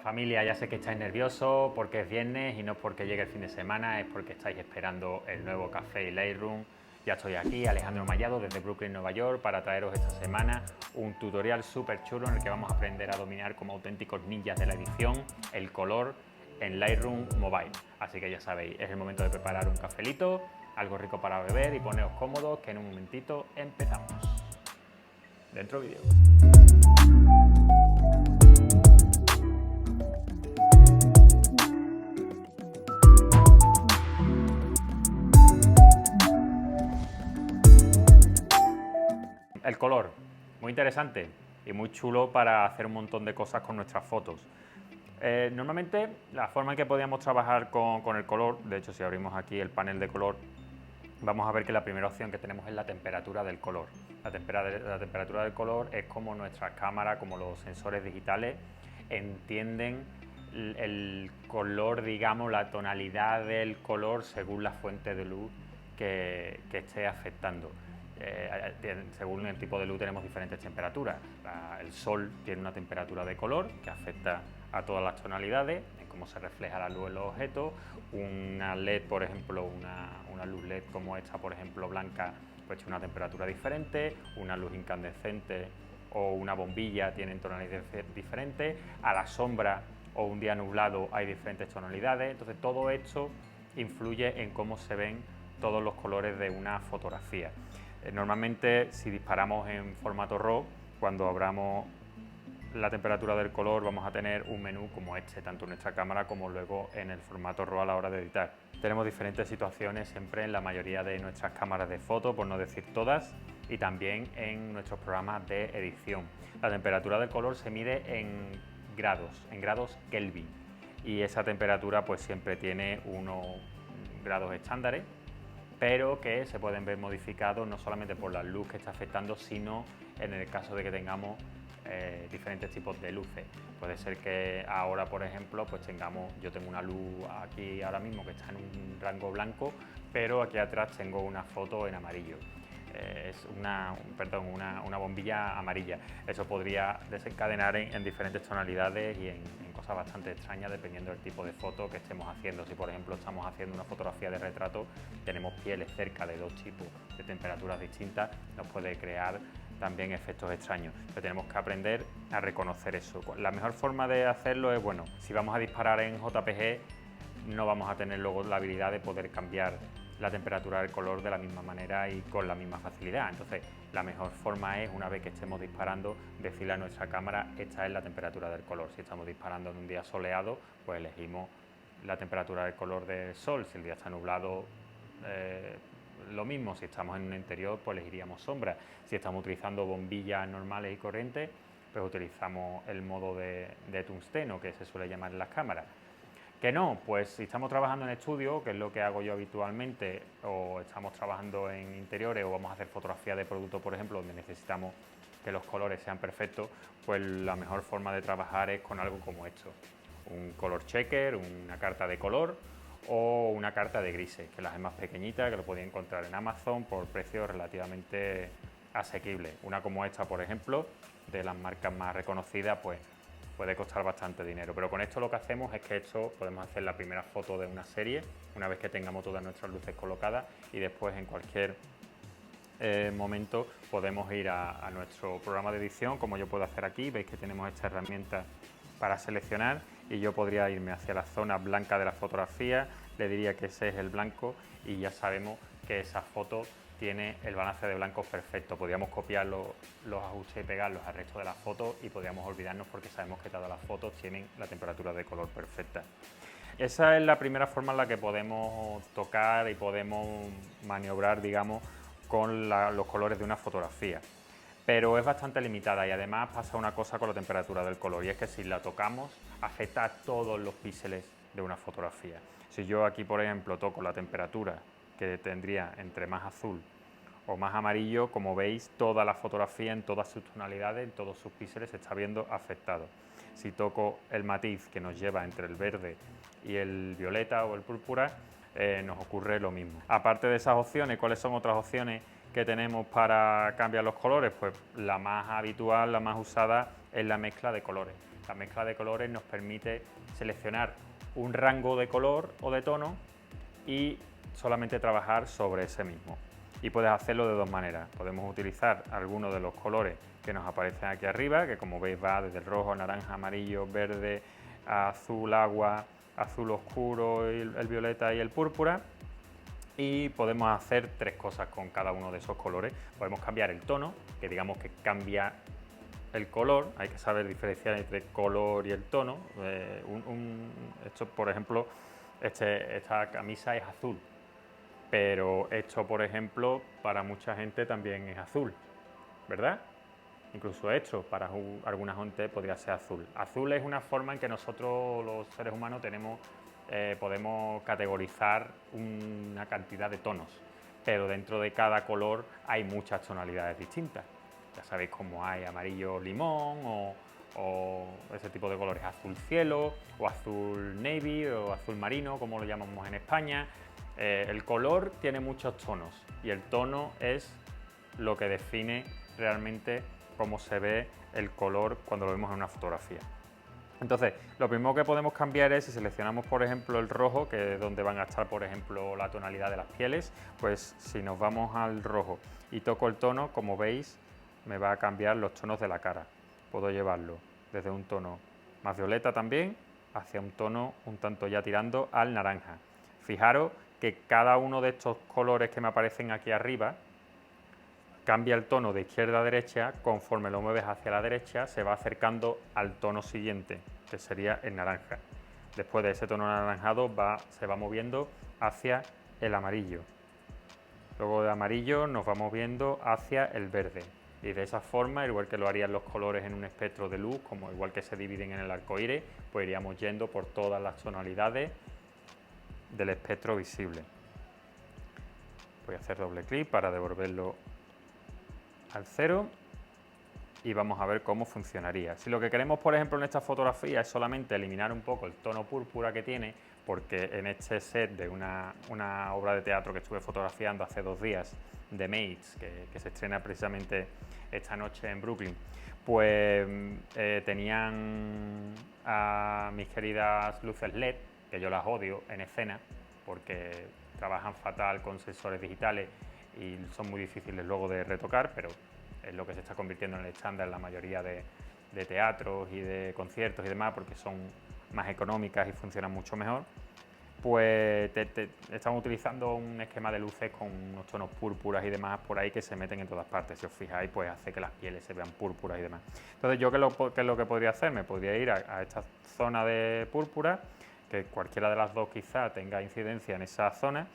Familia, ya sé que estáis nerviosos porque es viernes y no es porque llegue el fin de semana, es porque estáis esperando el nuevo café y Lightroom. Ya estoy aquí, Alejandro Mallado, desde Brooklyn, Nueva York, para traeros esta semana un tutorial súper chulo en el que vamos a aprender a dominar como auténticos ninjas de la edición el color en Lightroom Mobile. Así que ya sabéis, es el momento de preparar un cafelito, algo rico para beber y poneros cómodos, que en un momentito empezamos. Dentro vídeo. El color, muy interesante y muy chulo para hacer un montón de cosas con nuestras fotos. Normalmente la forma en que podíamos trabajar con el color, de hecho si abrimos aquí el panel de color, vamos a ver que la primera opción que tenemos es la temperatura del color. La temperatura del color es como nuestras cámaras, como los sensores digitales entienden el color, digamos, la tonalidad del color según la fuente de luz que esté afectando. Según el tipo de luz tenemos diferentes temperaturas. El sol tiene una temperatura de color que afecta a todas las tonalidades, en cómo se refleja la luz en los objetos. Una LED, por ejemplo, una luz LED como esta, por ejemplo, blanca, pues tiene una temperatura diferente. Una luz incandescente o una bombilla tienen tonalidades diferentes. A la sombra o un día nublado hay diferentes tonalidades. Entonces todo esto influye en cómo se ven todos los colores de una fotografía. Normalmente si disparamos en formato RAW, cuando abramos la temperatura del color vamos a tener un menú como este, tanto en nuestra cámara como luego en el formato RAW a la hora de editar. Tenemos diferentes situaciones siempre en la mayoría de nuestras cámaras de foto, por no decir todas, y también en nuestros programas de edición. La temperatura del color se mide en grados Kelvin, y esa temperatura pues siempre tiene unos grados estándares, pero que se pueden ver modificados no solamente por la luz que está afectando, sino en el caso de que tengamos diferentes tipos de luces. Puede ser que ahora, por ejemplo, pues yo tengo una luz aquí ahora mismo que está en un rango blanco, pero aquí atrás tengo una foto en amarillo. Es una bombilla amarilla. Eso podría desencadenar en diferentes tonalidades y en cosas bastante extrañas dependiendo del tipo de foto que estemos haciendo. Si por ejemplo estamos haciendo una fotografía de retrato, tenemos pieles cerca de dos tipos de temperaturas distintas, nos puede crear también efectos extraños. Pero tenemos que aprender a reconocer eso. La mejor forma de hacerlo es, bueno, si vamos a disparar en JPG, no vamos a tener luego la habilidad de poder cambiar la temperatura del color de la misma manera y con la misma facilidad. Entonces, la mejor forma es, una vez que estemos disparando, decirle a nuestra cámara, esta es la temperatura del color. Si estamos disparando en un día soleado, pues elegimos la temperatura del color del sol. Si el día está nublado, lo mismo. Si estamos en un interior, pues elegiríamos sombra. Si estamos utilizando bombillas normales y corrientes, pues utilizamos el modo de tungsteno, que se suele llamar en las cámaras. Que no, pues si estamos trabajando en estudio, que es lo que hago yo habitualmente, o estamos trabajando en interiores o vamos a hacer fotografía de producto, por ejemplo, donde necesitamos que los colores sean perfectos, pues la mejor forma de trabajar es con algo como esto. Un color checker, una carta de color o una carta de grises, que las es más pequeñita, que lo podéis encontrar en Amazon por precios relativamente asequibles. Una como esta, por ejemplo, de las marcas más reconocidas, pues puede costar bastante dinero, pero con esto lo que hacemos es que esto podemos hacer la primera foto de una serie una vez que tengamos todas nuestras luces colocadas, y después en cualquier momento podemos ir a nuestro programa de edición, como yo puedo hacer aquí. Veis que tenemos esta herramienta para seleccionar y yo podría irme hacia la zona blanca de la fotografía, le diría que ese es el blanco y ya sabemos que esa foto tiene el balance de blancos perfecto. Podríamos copiar los ajustes y pegarlos al resto de las fotos y podríamos olvidarnos porque sabemos que todas las fotos tienen la temperatura de color perfecta. Esa es la primera forma en la que podemos tocar y podemos maniobrar, digamos, con los colores de una fotografía. Pero es bastante limitada y además pasa una cosa con la temperatura del color, y es que si la tocamos afecta a todos los píxeles de una fotografía. Si yo aquí, por ejemplo, toco la temperatura que tendría entre más azul o más amarillo, como veis, toda la fotografía en todas sus tonalidades, en todos sus píxeles se está viendo afectado. Si toco el matiz que nos lleva entre el verde y el violeta o el púrpura, nos ocurre lo mismo. Aparte de esas opciones, ¿cuáles son otras opciones que tenemos para cambiar los colores? Pues la más habitual, la más usada, es la mezcla de colores. La mezcla de colores nos permite seleccionar un rango de color o de tono y solamente trabajar sobre ese mismo. Y puedes hacerlo de dos maneras. Podemos utilizar algunos de los colores que nos aparecen aquí arriba, que como veis va desde el rojo, naranja, amarillo, verde, azul agua, azul oscuro, el violeta y el púrpura. Y podemos hacer tres cosas con cada uno de esos colores. Podemos cambiar el tono, que digamos que cambia el color. Hay que saber diferenciar entre color y el tono. Esto, por ejemplo, esta camisa es azul, pero esto, por ejemplo, para mucha gente también es azul, ¿verdad? Incluso esto, para alguna gente podría ser azul. Azul es una forma en que nosotros, los seres humanos, podemos categorizar una cantidad de tonos, pero dentro de cada color hay muchas tonalidades distintas. Ya sabéis cómo hay amarillo limón o ese tipo de colores, azul cielo o azul navy o azul marino, como lo llamamos en España. El color tiene muchos tonos y el tono es lo que define realmente cómo se ve el color cuando lo vemos en una fotografía. Entonces, lo primero que podemos cambiar es, si seleccionamos por ejemplo el rojo, que es donde van a estar por ejemplo la tonalidad de las pieles, pues si nos vamos al rojo y toco el tono, como veis, me va a cambiar los tonos de la cara. Puedo llevarlo desde un tono más violeta también, hacia un tono un tanto ya tirando al naranja. Fijaros que cada uno de estos colores que me aparecen aquí arriba cambia el tono de izquierda a derecha. Conforme lo mueves hacia la derecha se va acercando al tono siguiente, que sería el naranja. Después de ese tono anaranjado se va moviendo hacia el amarillo. Luego de amarillo nos va moviendo hacia el verde. Y de esa forma, igual que lo harían los colores en un espectro de luz, como igual que se dividen en el arco iris, pues iríamos yendo por todas las tonalidades del espectro visible. Voy a hacer doble clic para devolverlo al cero y vamos a ver cómo funcionaría. Si lo que queremos, por ejemplo, en esta fotografía es solamente eliminar un poco el tono púrpura que tiene, porque en este set de una obra de teatro que estuve fotografiando hace 2 días, de Maids, que se estrena precisamente esta noche en Brooklyn, pues tenían a mis queridas luces LED, que yo las odio en escena, porque trabajan fatal con sensores digitales y son muy difíciles luego de retocar, pero es lo que se está convirtiendo en el estándar en la mayoría de teatros y de conciertos y demás, porque son más económicas y funcionan mucho mejor. Pues estamos utilizando un esquema de luces con unos tonos púrpuras y demás por ahí que se meten en todas partes. Si os fijáis, pues hace que las pieles se vean púrpuras y demás. Entonces, ¿yo qué es lo que podría hacer? Me podría ir a esta zona de púrpura, que cualquiera de las dos quizá tenga incidencia en esa zona,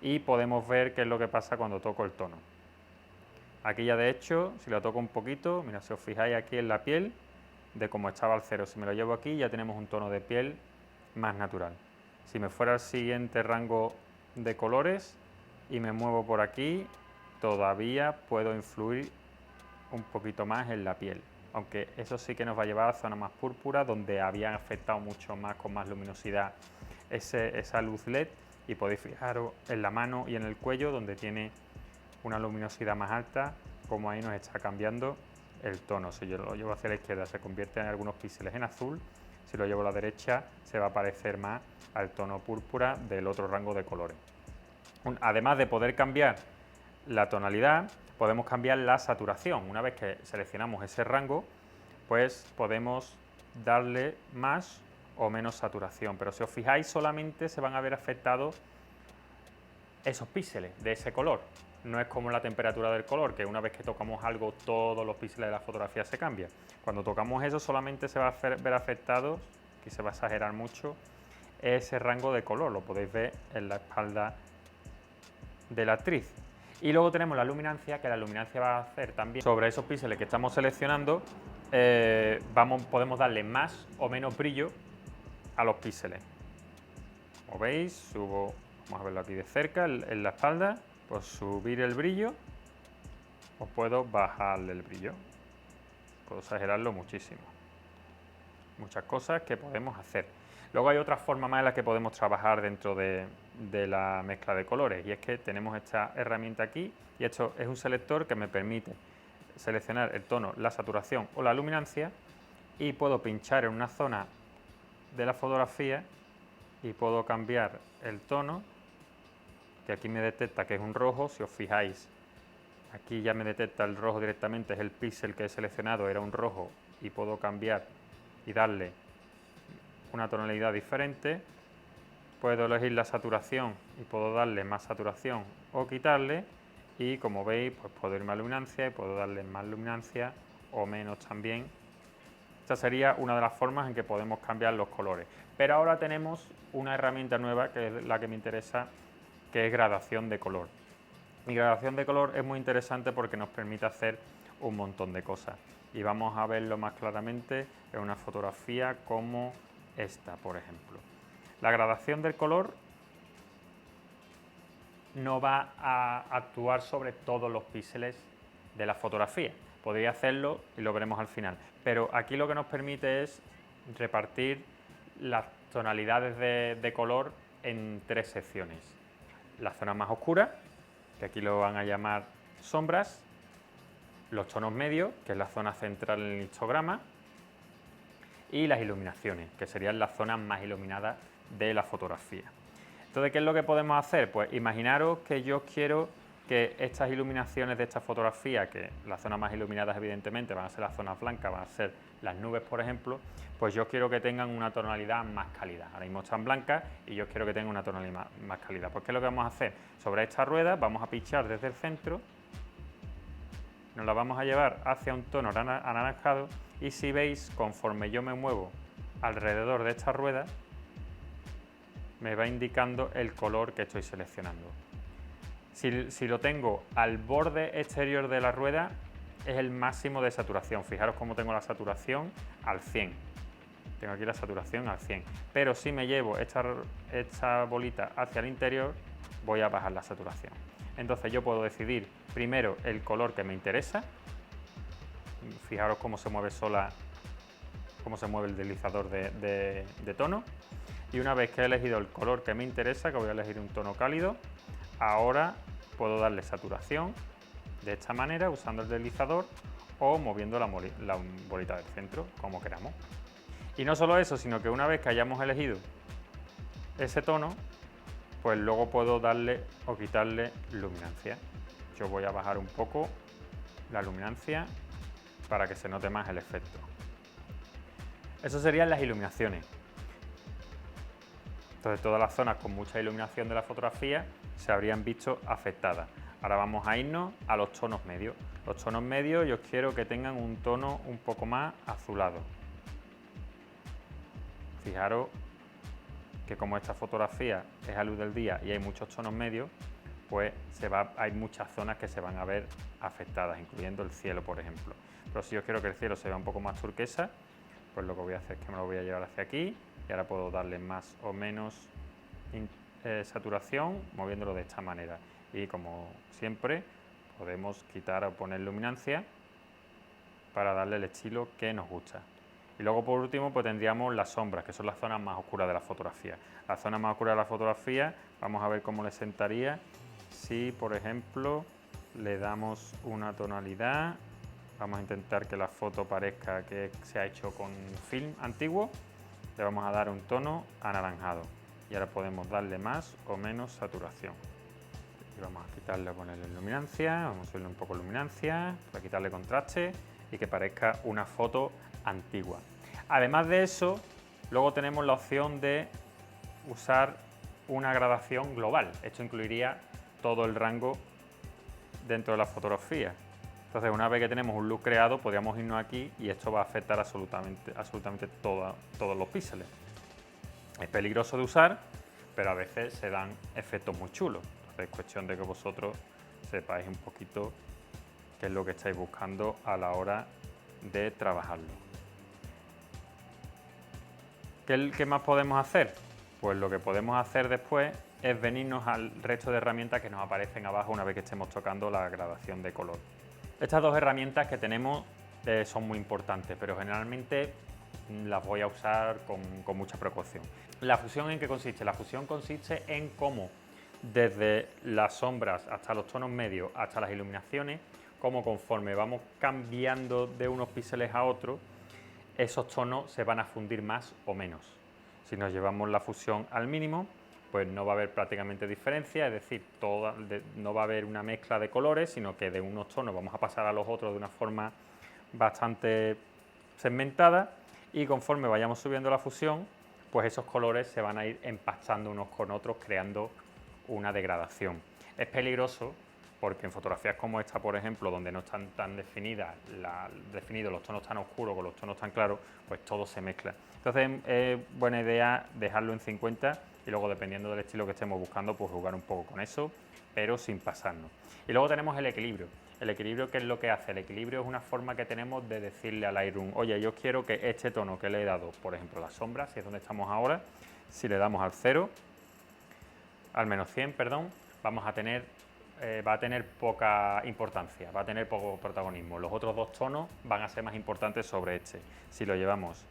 y podemos ver qué es lo que pasa cuando toco el tono. Aquí ya de hecho, si lo toco un poquito, mira, si os fijáis aquí en la piel, de cómo estaba al cero, si me lo llevo aquí ya tenemos un tono de piel más natural. Si me fuera al siguiente rango de colores y me muevo por aquí, todavía puedo influir un poquito más en la piel, aunque eso sí que nos va a llevar a zonas más púrpura, donde habían afectado mucho más, con más luminosidad, esa luz LED, y podéis fijaros en la mano y en el cuello, donde tiene una luminosidad más alta, como ahí nos está cambiando el tono. Si yo lo llevo hacia la izquierda se convierte en algunos píxeles en azul, si lo llevo a la derecha se va a parecer más al tono púrpura del otro rango de colores. Además de poder cambiar la tonalidad, podemos cambiar la saturación. Una vez que seleccionamos ese rango, pues podemos darle más o menos saturación, pero si os fijáis solamente se van a ver afectados esos píxeles de ese color. No es como la temperatura del color, que una vez que tocamos algo todos los píxeles de la fotografía se cambian. Cuando tocamos eso solamente se va a ver afectado, que se va a exagerar mucho, ese rango de color. Lo podéis ver en la espalda de la actriz. Y luego tenemos la luminancia, que la luminancia va a hacer también sobre esos píxeles que estamos seleccionando, podemos darle más o menos brillo a los píxeles. Como veis, subo, vamos a verlo aquí de cerca, en la espalda, pues subir el brillo o puedo bajarle el brillo. Puedo exagerarlo muchísimo. Muchas cosas que podemos hacer. Luego hay otra forma más en la que podemos trabajar dentro de la mezcla de colores, y es que tenemos esta herramienta aquí, y esto es un selector que me permite seleccionar el tono, la saturación o la luminancia, y puedo pinchar en una zona de la fotografía y puedo cambiar el tono, que aquí me detecta que es un rojo. Si os fijáis, aquí ya me detecta el rojo directamente, es el píxel que he seleccionado, era un rojo, y puedo cambiar y darle una tonalidad diferente. Puedo elegir la saturación y puedo darle más saturación o quitarle, y como veis, pues puedo irme a luminancia y puedo darle más luminancia o menos también. Esta sería una de las formas en que podemos cambiar los colores. Pero ahora tenemos una herramienta nueva, que es la que me interesa, que es gradación de color. Y gradación de color es muy interesante porque nos permite hacer un montón de cosas. Y vamos a verlo más claramente en una fotografía como esta, por ejemplo. La gradación del color no va a actuar sobre todos los píxeles de la fotografía. Podría hacerlo y lo veremos al final. Pero aquí lo que nos permite es repartir las tonalidades de color en 3 secciones. La zona más oscura, que aquí lo van a llamar sombras, los tonos medios, que es la zona central en el histograma, y las iluminaciones, que serían las zonas más iluminadas de la fotografía. Entonces, ¿qué es lo que podemos hacer? Pues imaginaros que yo quiero que estas iluminaciones de esta fotografía, que las zonas más iluminadas evidentemente van a ser las zonas blancas, van a ser las nubes, por ejemplo, pues yo quiero que tengan una tonalidad más cálida. Ahora mismo están blancas y yo quiero que tengan una tonalidad más cálida. Pues ¿qué es lo que vamos a hacer? Sobre esta rueda vamos a pinchar desde el centro, nos la vamos a llevar hacia un tono anaranjado, y si veis, conforme yo me muevo alrededor de esta rueda, me va indicando el color que estoy seleccionando. Si lo tengo al borde exterior de la rueda, es el máximo de saturación. Fijaros cómo tengo la saturación al 100. Tengo aquí la saturación al 100. Pero si me llevo esta bolita hacia el interior, voy a bajar la saturación. Entonces yo puedo decidir primero el color que me interesa. Fijaros cómo se mueve cómo se mueve el deslizador de tono. Y una vez que he elegido el color que me interesa, que voy a elegir un tono cálido, ahora puedo darle saturación de esta manera usando el deslizador o moviendo la bolita del centro, como queramos. Y no solo eso, sino que una vez que hayamos elegido ese tono, pues luego puedo darle o quitarle luminancia. Yo voy a bajar un poco la luminancia para que se note más el efecto. Eso serían las iluminaciones. Entonces todas las zonas con mucha iluminación de la fotografía se habrían visto afectadas. Ahora vamos a irnos a los tonos medios. Los tonos medios yo quiero que tengan un tono un poco más azulado. Fijaros que como esta fotografía es a luz del día y hay muchos tonos medios, pues hay muchas zonas que se van a ver afectadas, incluyendo el cielo, por ejemplo. Pero si yo quiero que el cielo se vea un poco más turquesa, pues lo que voy a hacer es que me lo voy a llevar hacia aquí, y ahora puedo darle más o menos saturación moviéndolo de esta manera. Y como siempre, podemos quitar o poner luminancia para darle el estilo que nos gusta. Y luego por último pues tendríamos las sombras, que son las zonas más oscuras de la fotografía. La zona más oscura de la fotografía, vamos a ver cómo le sentaría si, por ejemplo, le damos una tonalidad. Vamos a intentar que la foto parezca que se ha hecho con film antiguo. Le vamos a dar un tono anaranjado. Y ahora podemos darle más o menos saturación. Y vamos a quitarle, a ponerle luminancia, vamos a subirle un poco de luminancia, para quitarle contraste y que parezca una foto antigua. Además de eso, luego tenemos la opción de usar una gradación global. Esto incluiría todo el rango dentro de la fotografía. Entonces, una vez que tenemos un look creado, podríamos irnos aquí y esto va a afectar absolutamente todos los píxeles. Es peligroso de usar, pero a veces se dan efectos muy chulos. Entonces, es cuestión de que vosotros sepáis un poquito qué es lo que estáis buscando a la hora de trabajarlo. ¿Qué más podemos hacer? Pues lo que podemos hacer después es venirnos al resto de herramientas que nos aparecen abajo una vez que estemos tocando la gradación de color. Estas dos herramientas que tenemos son muy importantes, pero generalmente las voy a usar con mucha precaución. ¿La fusión en qué consiste? La fusión consiste en cómo desde las sombras hasta los tonos medios, hasta las iluminaciones, cómo conforme vamos cambiando de unos píxeles a otros, esos tonos se van a fundir más o menos. Si nos llevamos la fusión al mínimo, pues no va a haber prácticamente diferencia, es decir, no va a haber una mezcla de colores, sino que de unos tonos vamos a pasar a los otros de una forma bastante segmentada, y conforme vayamos subiendo la fusión, pues esos colores se van a ir empastando unos con otros, creando una degradación. Es peligroso porque en fotografías como esta, por ejemplo, donde no están tan definidos los tonos tan oscuros con los tonos tan claros, pues todo se mezcla. Entonces es buena idea dejarlo en 50 y luego, dependiendo del estilo que estemos buscando, pues jugar un poco con eso, pero sin pasarnos. Y luego tenemos el equilibrio. El equilibrio, ¿qué es lo que hace? El equilibrio es una forma que tenemos de decirle al Lightroom, oye, yo quiero que este tono que le he dado, por ejemplo, la sombra, si es donde estamos ahora, si le damos al 0, al menos 100, perdón, va a tener poca importancia, va a tener poco protagonismo. Los otros dos tonos van a ser más importantes sobre este. Si lo llevamos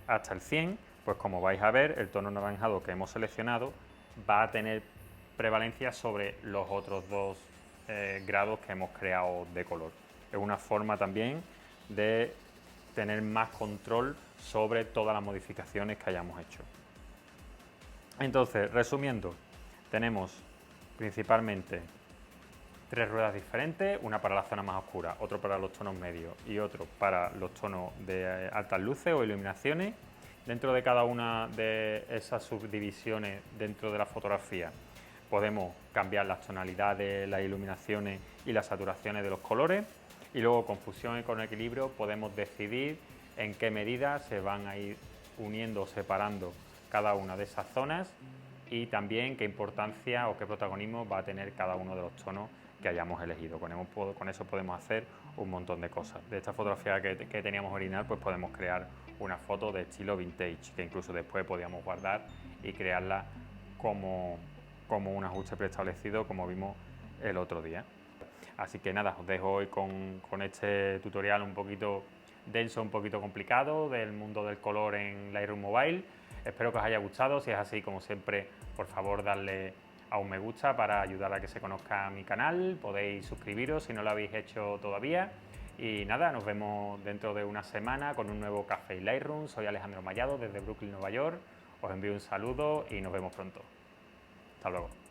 hasta el 100, pues como vais a ver, el tono anaranjado que hemos seleccionado va a tener prevalencia sobre los otros dos grados que hemos creado de color. Es una forma también de tener más control sobre todas las modificaciones que hayamos hecho. Entonces, resumiendo, tenemos principalmente 3 ruedas diferentes, una para la zona más oscura, otro para los tonos medios y otro para los tonos de altas luces o iluminaciones. Dentro de cada una de esas subdivisiones dentro de la fotografía podemos cambiar las tonalidades, las iluminaciones y las saturaciones de los colores, y luego con fusión y con equilibrio podemos decidir en qué medida se van a ir uniendo o separando cada una de esas zonas, y también qué importancia o qué protagonismo va a tener cada uno de los tonos que hayamos elegido. Con eso podemos hacer un montón de cosas. De esta fotografía que teníamos original, pues podemos crear una foto de estilo vintage, que incluso después podíamos guardar y crearla como un ajuste preestablecido, como vimos el otro día. Así que nada, os dejo hoy con este tutorial un poquito denso, un poquito complicado del mundo del color en Lightroom Mobile. Espero que os haya gustado. Si es así, como siempre, por favor darle a un me gusta para ayudar a que se conozca mi canal. Podéis suscribiros si no lo habéis hecho todavía. Y nada, nos vemos dentro de una semana con un nuevo Café Lightroom. Soy Alejandro Mallado desde Brooklyn, Nueva York. Os envío un saludo y nos vemos pronto. Hasta luego.